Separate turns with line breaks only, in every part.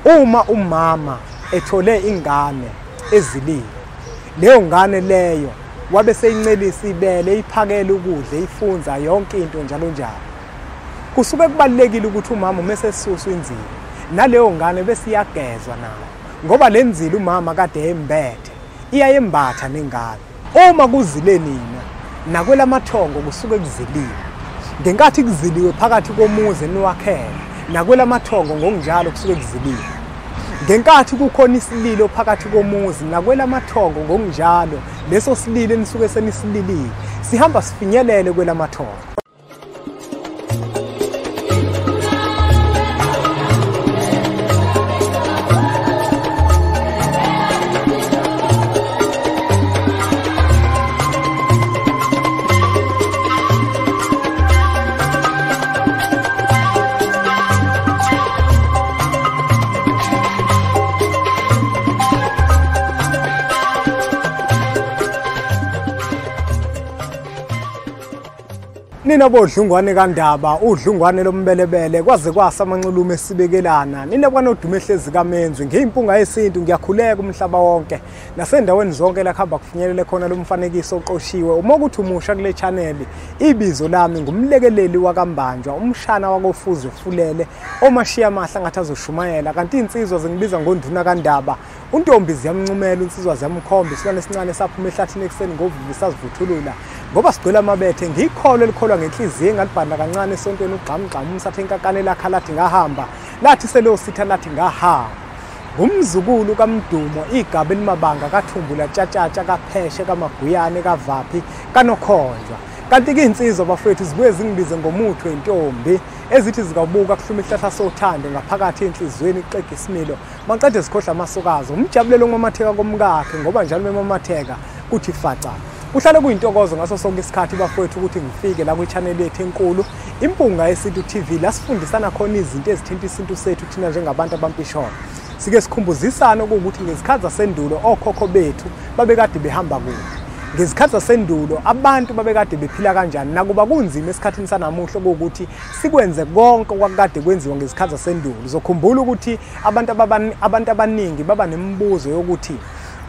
Uma umama ethole ingane ezilile, leyo ngane leyo wabe seyincelisa ibele, iphakela ukudla, ifunza yonke into njalo njalo. Kusuke kubalekile ukuthi umama umesesisusa inzilo, naleyo ngane bese iyagezwa nayo, ngoba le nzilo umama kade embethe iyayembatha nengane. Uma kuzile nina Nakwelamathongo kusuke kuziliwe, ngenkathi kuziliwe phakathi komuzi niwakhele, Nakwelamathongo ngokunjalo kusuke kuziliwe. Ngenkathi kukhona isililo phakathi komuzi Nakwelamathongo ngokunjalo leso sililo nisuke senisililiwe sihamba sifinyelele kwelamathongo. Nina bodlungwane kaNdaba, udlungwane lombelebele kwaze kwasa amanxulume esibekelana. Nina kwanodume ehlezi kaMenzi, ngiyimpunga yesintu, ngiyakhuleka umhlaba wonke nasendaweni zonke la khamba kufinyelele khona lo mfanekiso oqoshiwe. Uma kuthi umusha kule channel, ibizo lami ngumlekeleli wakambanjwa, umshana wakofuze fulele omashiya amahla ngathi azoshumayela, kanti insizwa zingibiza ngonduna kaNdaba. Untombi ziyamncumela, insizwa ziyamkhomba, isilwane esincane saphuma ehlathini ekseni ngovuvi sazivuthulula, ngoba sigcwele amabethe. Ngikholwa elikholwa ngenhliziyo engalibhanda kancane esontweni ugxamgxama umsathe inkakane lakhe lathi ngahamba, lathi selositha lathi ngahamba. Ngumzukulu kaMdumo, igaba elimabanga kathumbula tshatatsha kapheshe kamaguyane kavaphi kanokhonjwa. Kanti-ke insizwa bafethu zibuye zingibize ngomuthi wentombi ezithi zikabuka kuhluma ihlahla sothando ngaphakathi enhlizweni kuxega isimilo, maqede zikhohla amasukazi umjabulelo ngomamatheka komkakhe, ngoba njalo memamatheka kuthi faca. Kuhlale kuyintokozo ngaso sonke isikhathi bafethu ukuthi ngifike la kwi-channel yethu enkulu Impunga Yesintu TV, la sifundisana khona izinto ezithinta isintu sethu thina njengabantu abampisholo. Sike sikhumbuzisana ukuthi ngezikhathi zasendulo okhokho bethu babekade behamba kude. Ngezikhathi zasendulo abantu babekade bephila kanjani, nakuba kunzima esikhathini sanamuhla ukuthi sikwenze konke okwakade kwenziwa ngezikhathi zasendulo. Uzokhumbula ukuthi abantu abaningi baba nemibuzo yokuthi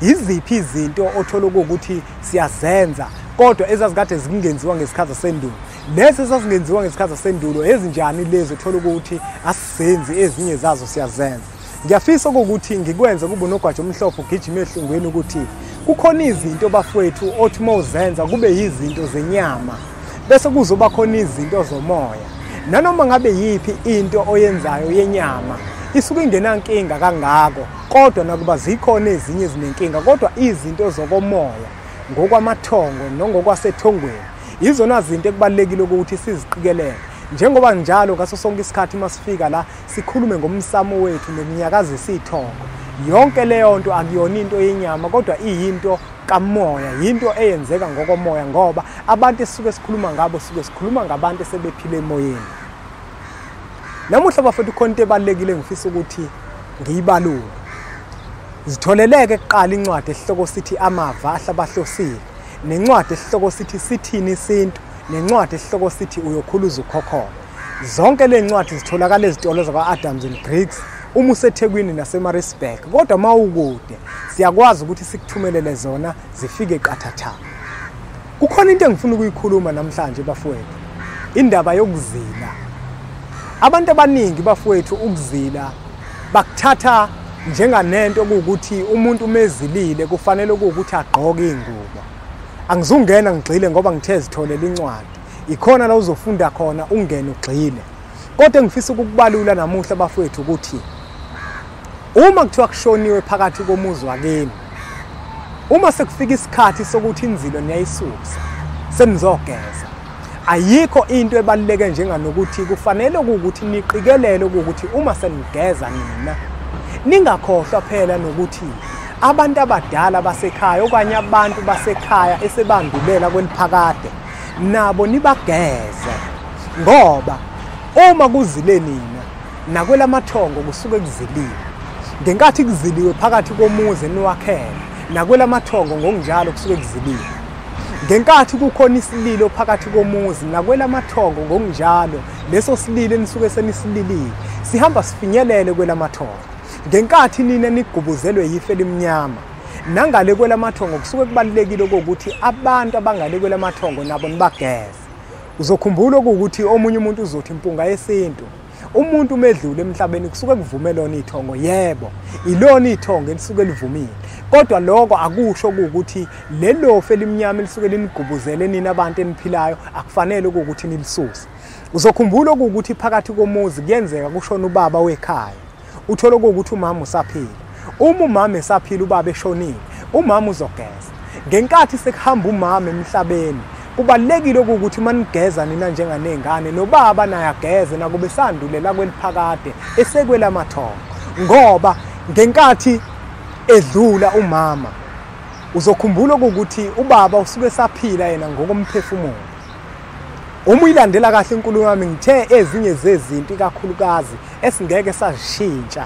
iziphi izinto othola ukuthi siyazenza kodwa ezazikade zingenziwa ngesikhathi zasendulo. Lezi ezazingenziwa ngesikhathi zasendulo ezinjani lezo othola ukuthi asizenzi, ezinye zazo siyazenza. Ngiyafisa ukuthi ngikwenze kube nogwaja omhlophe ugijima ehlungweni ukuthi kukhona izinto bafowethu othi mawuzenza kube yizinto zenyama, bese kuzoba khona izinto zomoya. Nanoma ngabe yipi into oyenzayo yenyama isuke ingenankinga kangako, kodwa nakuba zikhona ezinye ezinenkinga, kodwa izinto zokomoya ngokwamathongo nongokwasethongweni izona zinto ekubalekile ukuthi siziqikelele. Njengoba njalo ngaso sonke isikhathi masifika la sikhulume ngomsamo wethu neminyakazi sithongo, yonke leyo nto akuyona into yenyama kodwa iyinto kamoya, yinto eyenzeka ngokomoya, ngoba abantu esisuke sikhuluma ngabo sikhuluma ngabantu esebephila emoyeni. Namuhla bafethu khona into ebalekile ngifisa ukuthi ngiyibalule. Zitholeleke kuqala incwadi esihloko sithi amava ahlabahlosile, nencwadi esihloko sithi sithini isintu, nencwadi esihloko sithi uyokhuluza ukhokhona. Zonke le ncwadi zitholakala ezitolo zakwa-Adams and Briggs uma useThekwini naseMaritzburg, kodwa mawukude siyakwazi ukuthi sikuthumelele zona zifike qathatha. Kukhona into engifuna ukuyikhuluma namhlanje bafowethu, indaba yokuzila. Abantu abaningi bafowethu ukuzila bakuthatha njenganento ukuthi umuntu umezilile kufanele ukuthi agqoke ingubo. Angizungena ngigxile ngoba ngithe zitholela incwadi, ikhona la uzofunda khona ungene ugxile. Kodwa ngifisa ukukubalula namuhla bafowethu ukuthi uma kuthiwa kushoniwe phakathi komuzi wakini, uma sekufika isikhathi sokuthi inzilo niyayisusa senizogeza, ayikho into ebaluleke njenganokuthi kufanele ukuthi niqikelele ukuthi uma senigeza nina ningakhohlwa phela nokuthi abantu abadala basekhaya okanye abantu basekhaya esebandulela kweliphakade nabo nibageze, ngoba uma kuzile nina Nakwelamathongo kusuke kuziliwe. Ngenkathi kuziliwe phakathi komuzi niwakhele, Nakwelamathongo ngokunjalo kusuke kuziliwe. Ngenkathi kukhona isililo phakathi komuzi Nakwelamathongo ngokunjalo leso sililo nisuke senisililiwe sihamba sifinyelele kwelamathongo. ngenkathi nina nigubuzelwe yife elimnyama nangale kwelamathongo kusuke kubalekile ukuthi abantu abangale kwelamathongo nabo nibageze. Uzokhumbula ukuthi omunye umuntu uzothi impunga yesintu umuntu medlule emhlabeni kusuke kuvumelona ithongo, yebo ilona ithongo elisuke livumile, kodwa lokho akusho ukuthi lelo fe elimnyama lisuke linigubuzele nina abantu eniphilayo akufanele ukuthi nilisuse. Uzokhumbula ukuthi phakathi komuzi kuyenzeka kushona ubaba wekhaya, uthola ukuthi umama usaphila. Uma umama esaphila ubaba eshonile, umama uzogeza. Ngenkathi sekuhamba umama emhlabeni kubalekile ukuthi manigeza nina njenganengane nobaba naye ageze nakube sandulela kweliphakade esekwelamathongo, ngoba ngenkathi edlula umama uzokhumbula ukuthi ubaba usuke saphila yena ngokomphefumulo. Uma uyilandela kahle inkulumo yami ngithe ezinye zezinto ikakhulukazi esingeke sazishintsha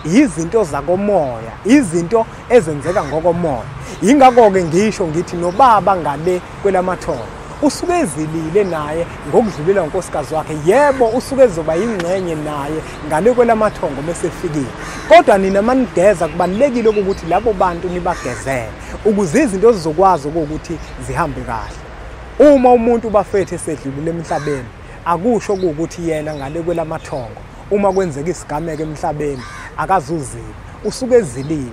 izinto zakomoya, izinto ezenzeka ngokomoya. Ingakho ke ngisho ngithi nobaba ngale kwelamathongo usuke ezilile naye ngokudlulela unkosikazi wakhe, yebo usuke ezoba ingcenye naye ngale kwelamathongo mesefikile. Kodwa nina manigeza kubalekile ukuthi labo bantu nibagezele ukuze izinto zizokwazi ukuthi zihambe kahle. Uma umuntu bafethe esedlulile emhlabeni akusho ukuthi yena ngale kwelamathongo uma kwenzeka isigameko emhlabeni akazuzile, usuke ezilile.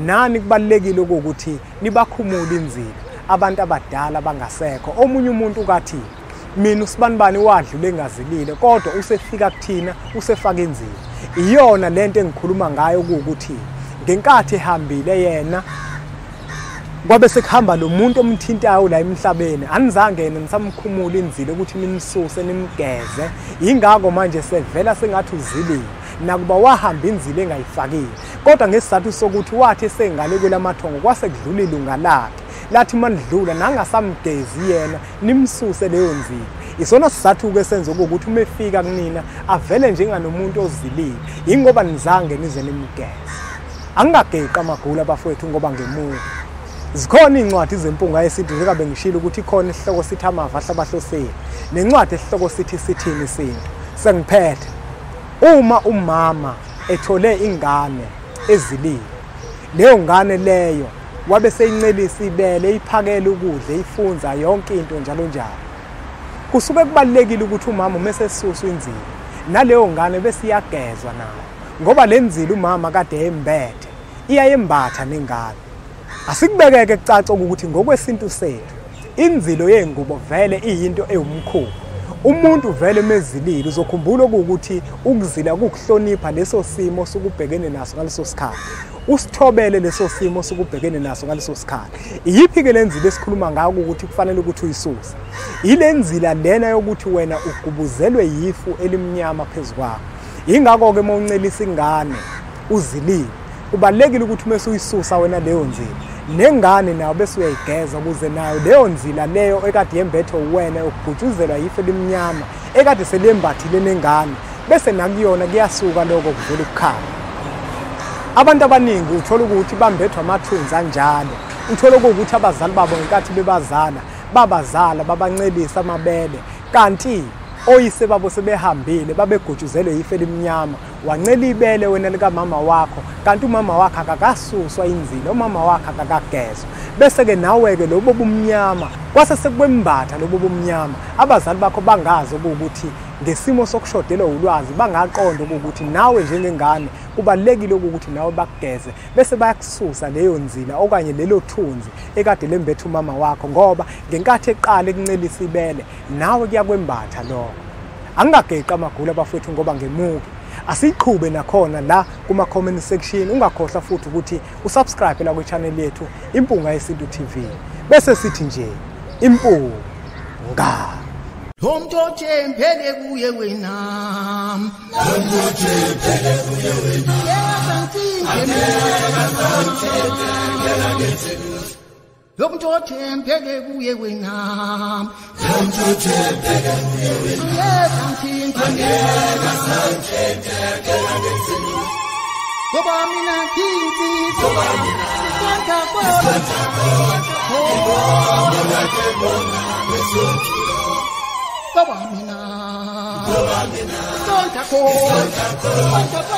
Nani kubalekile ukuthi nibakhumule inzilo abantu abadala bangasekho. Omunye umuntu ukathi mina usibanibani wadlule engazilile kodwa usefika kuthina usefaka inzilo. Iyona lento engikhuluma ngayo ukuthi ngenkathi ehambile yena kwabe sekuhamba lo muntu omthintayo la emhlabeni anizange yena nisamkhumula inzilo ukuthi nimsuse nimgeze. Ingakho manje sevela sengathi uzilile nakuba wahamba inzilo engayifakile, kodwa ngesizathu sokuthi wathi esengale kwelamathongo kwase kudlula ilunga lakhe lathi manidlula nangasamgezi yena nimsuse leyo nzilo. Isona sizathu-ke senza ukuthi uma efika kunina avele njenganomuntu ozilile, ingoba nizange nize nimgeze. Angingageqi amagula bafowethu ngoba ngemuva zikhona iy'ncwadi zempunga yesintu njengabe ngishilo ukuthi ikhona isihloko sithi amava ahlabahloseli nencwadi esihloko sithi sithini isintu. Sengiphethe uma umama ethole ingane ezilile, leyo ngane leyo wabe seyincelisa ibele, iphakele ukudla, ifunza yonke into njalo njalo, kusuke kubalekile ukuthi umama mesesuswa inzilo naleyo ngane bese iyagezwa nayo, ngoba le nzilo umama kade embethe iyayembatha nengane. Asikubekeke kucaca ukuthi ngokwesintu sethu inzilo yengubo vele iyinto ewumkhuba. Umuntu vele mezilile uzokhumbula ukuthi ukuzila kukuhlonipha leso simo sokubhekene naso ngaleso sikhathi, usithobele leso simo sokubhekene naso ngaleso sikhathi. Iyiphi ke lenzilo esikhuluma ngayo ukuthi kufanele ukuthi uyisuse? Ilenzila lena yokuthi wena ugubuzelwe yifu elimnyama phezukwayo. Ingakho ke mawuncelisa ingane uzilile kubalekile ukuthi mase uyisusa wena leyo nzilo nengane nayo bese uyayigeza ukuze nayo leyo nzila leyo ekade yembethe uwena ukubhutshuzelwa yife elimnyama ekade selembathile nengane bese nakuyona kuyasuka lokho kuvela ukukhala. Abantu abaningi uthola ukuthi bambethwa amathunzi anjalo, uthola ukuthi abazali babo ngenkathi bebazala babazala babancelisa amabele, kanti oyise babo sebehambile babegutshuzelwe yife elimnyama, wancela ibele wena lika mama wakho, kanti umama wakho akakasuswa inzilo, umama wakho akakagezwa. Bese ke nawe ke lobo bumnyama kwase sekwembatha lobo bumnyama, abazali bakho bangazi ukuthi ngesimo sokushodela ulwazi bangaqonda ukuthi nawe njengengane kubalekile ukuthi nawe bakugeze, bese bayakususa leyo nzila okanye lelo thunzi ekade lembethe umama wakho, ngoba ngenkathi eqala ekuncelisa ibele nawe kuyakwembatha lokho. Angingageqi amagula bafethu ngoba ngemuva asiqhube nakhona la kuma comment section. Ungakhohlwa futhi ukuthi usubscribe la kwi-channel yethu Impunga Yesintu TV, bese sithi nje impunga.
Komuntu empele kuye wena, komuntu empele kuye wena, komuntu empele kuye wena, komuntu empele kuye wena, ngoba mina ngithi sisonta. baba mina tonta ko tonta ko